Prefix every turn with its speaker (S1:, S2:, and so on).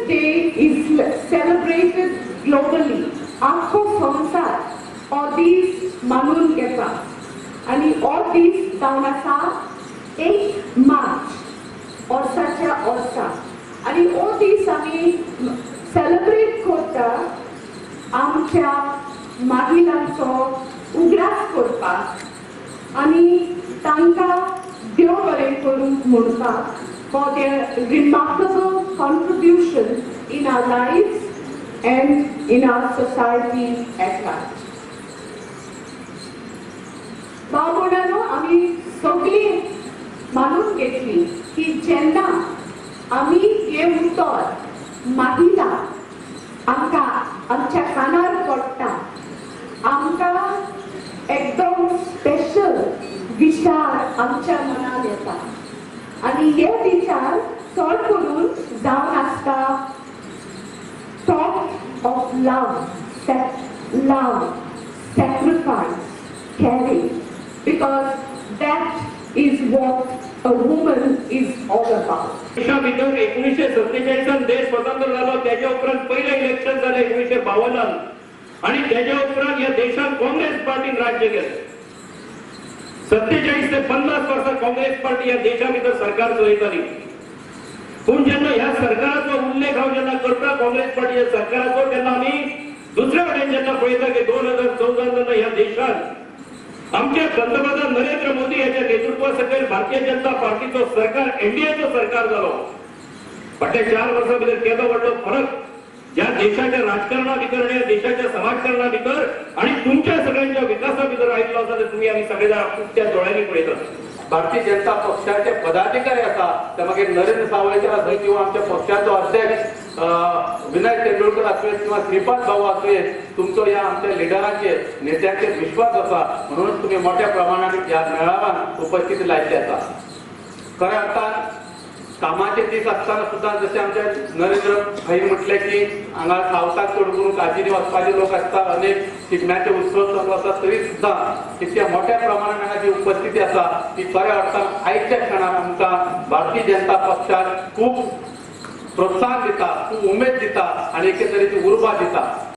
S1: Day is celebrated globally. आखो संवसार all these मानून घेता आणि all these जावन आसा 8 मार्च वर्साच्या वर्सा आणि all these आमी सेलिब्रेट करता आमच्या महिलांचो उगडास करपाक आणि तांकां देव बरें करूंक म्हणपाक for their remarkable contribution in our lives and in our society at large. भावनानो आमी सगळी मानून घेतली की जेन्ना आमी हे उतर महिला आमकां आमच्या कानार पडटा आमकां एकदम स्पेशल विचार आमच्या मनात येता आणि हे विचार चड करून जावन आसता talk of love sacrifice caring because that is what a woman is all about.
S2: देशा भितर 1947 देश स्वतंत्र झालो त्याच्या उपरांत पहिले इलेक्शन झाले 1952 आणि त्याच्या उपरांत या देशात काँग्रेस पार्टीन राज्य केले 47 ते 50 वर्सां काँग्रेस पार्टी या देशा भितर सरकार चलयताली पूण जेन्ना ह्या सरकाराचो उल्लेख हांव जेन्ना करता काँग्रेस पार्टीच्या सरकाराचो तेन्ना आमी दुसऱ्या वटेन जेन्ना पळयता की 2014 जेन्ना ह्या देशात आमचे पंतप्रधान नरेंद्र मोदी यांच्या नेतृत्वा सकयल भारतीय जनता पार्टीचो सरकार एनडीएचो सरकार जालो फाटल्या 4 वर्सां भितर केदो व्हडलो फरक या देशाच्या राजकारणा भितर आणि या देशाच्या समाजकारणा भितर आणि तुमच्या सगळ्यांच्या विकासा भितर आयिल्लो आसा ते तुम्ही आमी सगळे जाण त्या दोळ्यांनी पळयतात
S3: भारतीय जनता पक्षाचे पदाधिकारी आसा ते मागीर नरेंद्र सावयकर आसले किंवा आमच्या पक्षाचो अध्यक्ष विनय तेंडुलकर आसले किंवा श्रीपाद भाऊ आसले तुमचो या आमच्या लिडरांचेर नेत्यांचेर विश्वास आसा म्हणून तुम्ही मोठ्या प्रमाणात या मेळाव्यात उपस्थिती लायिल्ली आसा खऱ्या अर्थान कामाचे दीस आसतना सुद्धा जसे आमच्या नरेंद्र भाई म्हटले की हांगा सावथाक चड करून काजीनी वचपाचे लोक आसता अनेक शिगम्याचे उत्सव चालू आसा तरी सुद्धा इतक्या मोठ्या प्रमाणात हांगा जी उपस्थिती आसा ती खऱ्या अर्थान आयच्या क्षणाक आमकां भारतीय जनता पक्षाक खूब प्रोत्साहन दिता खूब उमेद दिता आणि एके तरेची उर्बा दिता.